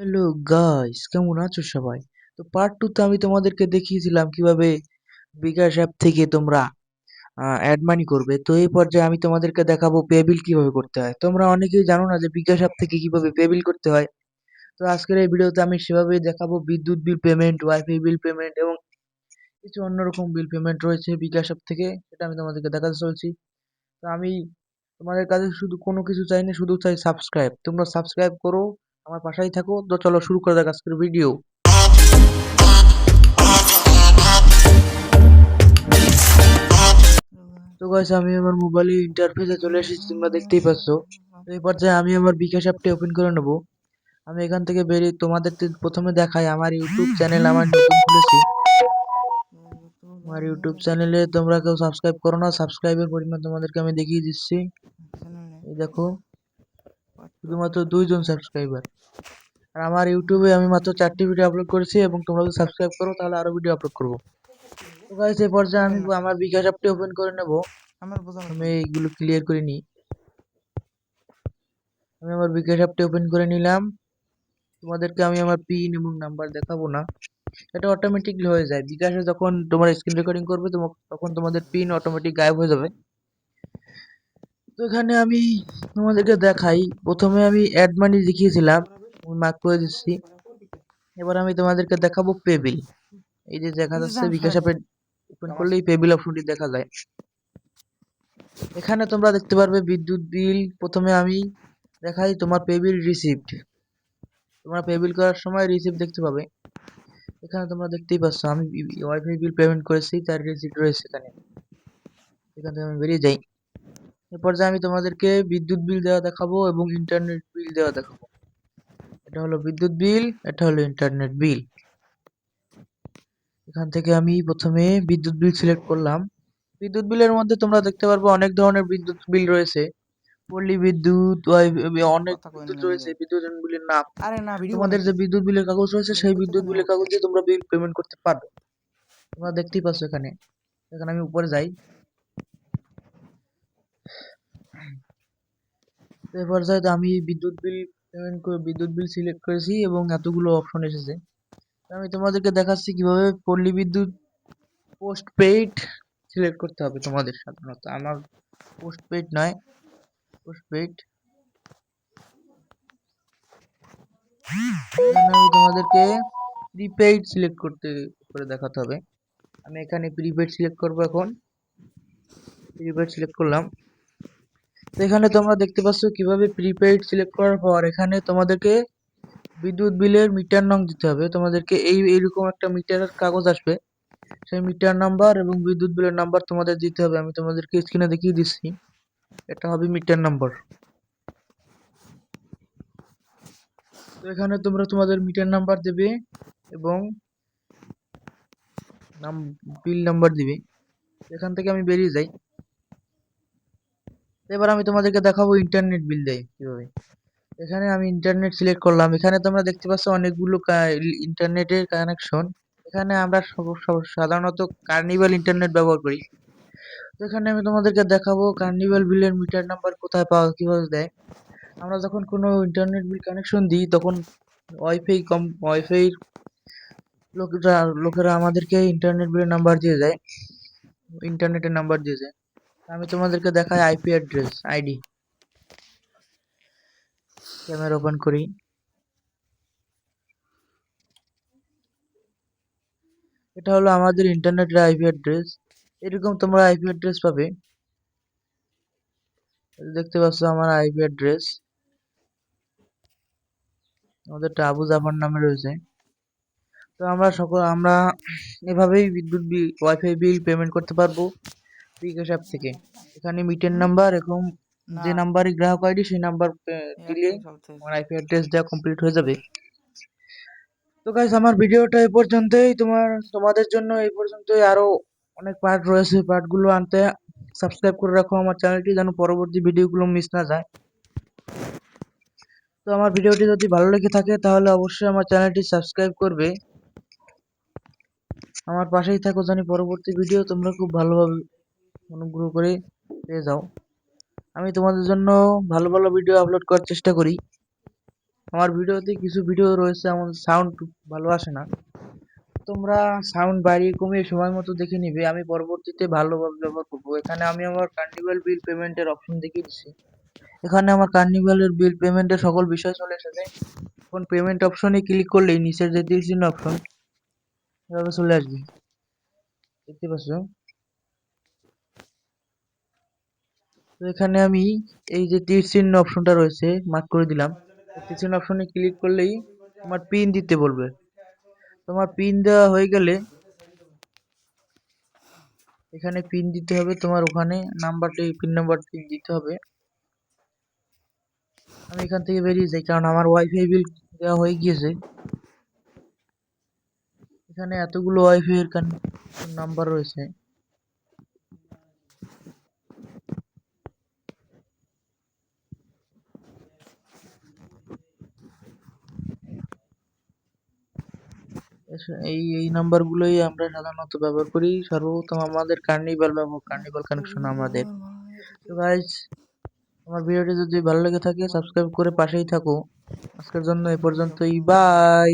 Hello guys, কেমন আছো সবাই? তো পার্ট 2 তে আমি তোমাদেরকে দেখিয়েছিলাম কিভাবে বিকাশ অ্যাপ থেকে তোমরা অ্যাড মানি করবে। তো এই পর্যায়ে আমি তোমাদেরকে দেখাবো পেবিল কিভাবে করতে হয়। তোমরা অনেকেই জানো না যে বিকাশ অ্যাপ থেকে কিভাবে পেবিল করতে হয়। তো আজকের এই ভিডিওতে আমি সেভাবেই দেখাবো। বিদ্যুৎ bill payment, wifi bill payment এবং কিছু অন্যরকম বিল পেমেন্ট রয়েছে বিকাশ অ্যাপ থেকে, সেটা আমি তোমাদেরকে দেখাতে চলছি। তো আমি তোমাদের কাছে শুধু কোনো কিছু চাই না, শুধু চাই সাবস্ক্রাইব। তোমরা সাবস্ক্রাইব করো, আমার পাশেই থাকো। তো চলো শুরু করা যাক আজকের ভিডিও। তো গাইস, আমি আমার মোবাইলে ইন্টারফেসে চলে এসেছি, তোমরা দেখতেই পাচ্ছ। তো এই পর্যায়ে আমি আমার বিকাশ অ্যাপটি ওপেন করে নেব। আমি এখান থেকে বেরিয়ে তোমাদের প্রথমে দেখাই আমার ইউটিউব চ্যানেল আমার নতুন খুলেছি। আমার ইউটিউব চ্যানেলে তোমরা কেউ সাবস্ক্রাইব করো না, সাবস্ক্রাইবের পরিমাণ তোমাদেরকে আমি দেখিয়ে দিচ্ছি। এই দেখো, শুধুমাত্র 2 জন সাবস্ক্রাইবার। আর আমার ইউটিউবে আমি মাত্র 4টি ভিডিও আপলোড করেছি, এবং তোমরা যদি সাবস্ক্রাইব করো তাহলে আরো ভিডিও আপলোড করবো। তো গাইস, এই পর্যায়ে আমি আমার বিকাশ অ্যাপটি ওপেন করে নেব। আমি এইগুলো ক্লিয়ার করে নিই। আমি আমার বিকাশ অ্যাপটি ওপেন করে নিলাম। তোমাদেরকে আমি আমার পিন এবং নাম্বার দেখাবো না, এটা অটোমেটিকলি হয়ে যায়। বিকাশে যখন তোমার স্ক্রিন রেকর্ডিং করবে তখন তোমাদের পিন অটোমেটিক গায়েব হয়ে যাবে। তো এখানে আমি তোমাদেরকে দেখাই, প্রথমে আমি অ্যাড মানি দেখিয়েছিলাম, আমি মার্ক করে দিচ্ছি। এবার আমি তোমাদেরকে দেখাবো পেবিল। এই যে দেখা যাচ্ছে বিকাশ অ্যাপে ওপেন করলেই পেবিল অপশনটি দেখা যায়। এখানে তোমরা দেখতে পারবে বিদ্যুৎ বিল। প্রথমে আমি দেখাই তোমার পেবিল রিসিপ্ট। তোমরা পেবিল করার সময় রিসিপ্ট দেখতে পাবে। এখানে তোমরা দেখতেই পাচ্ছ আমি ওয়াইফাই বিল পেমেন্ট করেছি, তার রিসিপ্ট রয়েছে এখানে। এখান থেকে আমি বেরিয়ে যাই। এ পর্যায়ে আমি তোমাদেরকে বিদ্যুৎ বিল দেওয়া দেখাবো এবং ইন্টারনেট বিল দেওয়া দেখাবো। এটা হলো বিদ্যুৎ বিল, এটা হলো ইন্টারনেট বিল। এখান থেকে আমি প্রথমে বিদ্যুৎ বিল সিলেক্ট করলাম। বিদ্যুৎ বিলের মধ্যে তোমরা দেখতে পারবে অনেক ধরনের বিদ্যুৎ বিল রয়েছে। পল্লী বিদ্যুৎ, অনেক বিদ্যুৎ রয়েছে, বিদ্যুৎ বিলের নাম। তোমাদের যে বিদ্যুৎ বিলের কাগজ রয়েছে সেই বিদ্যুৎ বিলের কাগজ দিয়ে তোমরা বিল পেমেন্ট করতে পারবে। তোমরা দেখতেই পাচ্ছ এখানে। এখানে আমি উপরে যাই। এই পর্যায়ে আমি বিদ্যুৎ বিল পেমেন্ট করে বিদ্যুৎ বিল সিলেক্ট করেছি এবং এতগুলো অপশন এসেছে। আমি তোমাদেরকে দেখাচ্ছি কিভাবে পল্লী বিদ্যুৎ পোস্ট পেইড সিলেক্ট করতে হবে তোমাদের। সাধারণত আমার পোস্ট পেইড নয়, পোস্ট পেইড। আমি তোমাদেরকে প্রিপেইড সিলেক্ট করে দেখাতে হবে। আমি এখানে প্রিপেইড সিলেক্ট করব। এখন প্রিপেইড সিলেক্ট করলাম। তো এখানে তোমরা দেখতে পাচ্ছ কিভাবে প্রিপেইড সিলেক্ট করার পর এখানে তোমাদেরকে বিদ্যুৎ বিলের মিটার নং দিতে হবে। তোমাদেরকে এইরকম একটা মিটারের কাগজ আসবে, সেই মিটার নাম্বার এবং বিদ্যুৎ বিলের নাম্বার তোমাদের দিতে হবে। আমি তোমাদেরকে স্ক্রিনে দেখিয়ে দিচ্ছি, এটা হবে মিটার নাম্বার। তো এখানে তোমরা তোমাদের মিটার নাম্বার দেবে এবং বিল নাম্বার দিবে। এখান থেকে আমি বেরিয়ে যাই। এবার আমি তোমাদেরকে দেখাবো ইন্টারনেট বিল দেয় কিভাবে। এখানে আমি ইন্টারনেট সিলেক্ট করলাম। এখানে তোমরা দেখতে পাচ্ছ অনেকগুলো ইন্টারনেটের কানেকশন। এখানে আমরা সাধারণত কার্নিভাল ইন্টারনেট ব্যবহার করি। তো এখানে আমি তোমাদেরকে দেখাবো কার্নিভাল বিলের মিটার নাম্বার কোথায় পাওয়া, কিভাবে দেয়। আমরা যখন কোনো ইন্টারনেট বিল কানেকশন দিই তখন ওয়াইফাই লোকেরা আমাদেরকে ইন্টারনেট বিলের নাম্বার দিয়ে যায়, ইন্টারনেটের নাম্বার দিয়ে যায়। আমি তোমাদেরকে দেখাই IP address ID. Camera open করি। এটা হলো আমাদের ইন্টারনেটের আইপি অ্যাড্রেস। এরকম তোমরা আইপি অ্যাড্রেস পাবে। দেখতে পাচ্ছ আমার আইপি অ্যাড্রেস, আমাদের আবু জাফর নামে রয়েছে। তো আমরা এভাবেই বিদ্যুৎ বিল, ওয়াইফাই বিল পেমেন্ট করতে পারবো বিকাশ অ্যাপ থেকে। এখানে মিটার নাম্বার এবং যে নাম্বারই গ্রাহক আইডি সেই নাম্বার দিলে আমার আইপি অ্যাড্রেস দেওয়া কমপ্লিট হয়ে যাবে। তো গাইস, আমার ভিডিওটা এই পর্যন্তই। তোমাদের জন্য এই পর্যন্তই। আরো অনেক পার্ট রয়েছে, পার্টগুলো আনতে সাবস্ক্রাইব করে রাখো আমার চ্যানেলটি, যেন পরবর্তী ভিডিওগুলো মিস না যায়। তো আমার ভিডিওটি যদি ভালো লেগে থাকে তাহলে অবশ্যই আমার চ্যানেলটি সাবস্ক্রাইব করবে। আমার পাশেই থাকো, জানি পরবর্তী ভিডিও তোমরা খুব ভালোভাবে অনুগ্রহ করে পেয়ে যাও। আমি তোমাদের জন্য ভালো ভালো ভিডিও আপলোড করার চেষ্টা করি। আমার ভিডিওতে কিছু ভিডিও রয়েছে আমার সাউন্ড ভালো আসে না, তোমরা সাউন্ড বাড়িয়ে কমিয়ে সময় মতো দেখে নিবে, আমি পরবর্তীতে ভালোভাবে ব্যবহার করবো। এখানে আমি আমার কার্নিভাল বিল পেমেন্টের অপশন দেখিয়ে দিচ্ছি। এখানে আমার কার্নিভালের বিল পেমেন্টের সকল বিষয় চলে এসেছে। এখন পেমেন্ট অপশনে ক্লিক করলেই নিচের যে তীর চিহ্ন অপশন এভাবে চলে আসবে, দেখতে পাচ্ছ? তো এখানে আমি এই যে তীর চিহ্ন অপশনটা রয়েছে মার্ক করে দিলাম। তীর চিহ্ন অপশনে ক্লিক করলেই তোমার পিন দিতে বলবে। তোমার পিন দেওয়া হয়ে গেলে এখানে পিন দিতে হবে, তোমার ওখানে নাম্বারটি পিন নাম্বারটি দিতে হবে। আমি এখান থেকে বেরিয়ে যাই কারণ আমার ওয়াইফাই বিল দেওয়া হয়ে গিয়েছে। এখানে এতগুলো ওয়াইফাই এর নাম্বার রয়েছে। এই নাম্বারগুলোই আমরা সাধারণত ব্যবহার করি। সর্বপ্রথম আমাদের কার্নিভাল কানেকশন আমাদের। তো গাইস, আমার ভিডিওটি যদি ভালো লেগে থাকে সাবস্ক্রাইব করে পাশেই থাকো। আজকের জন্য এ পর্যন্তই, বাই।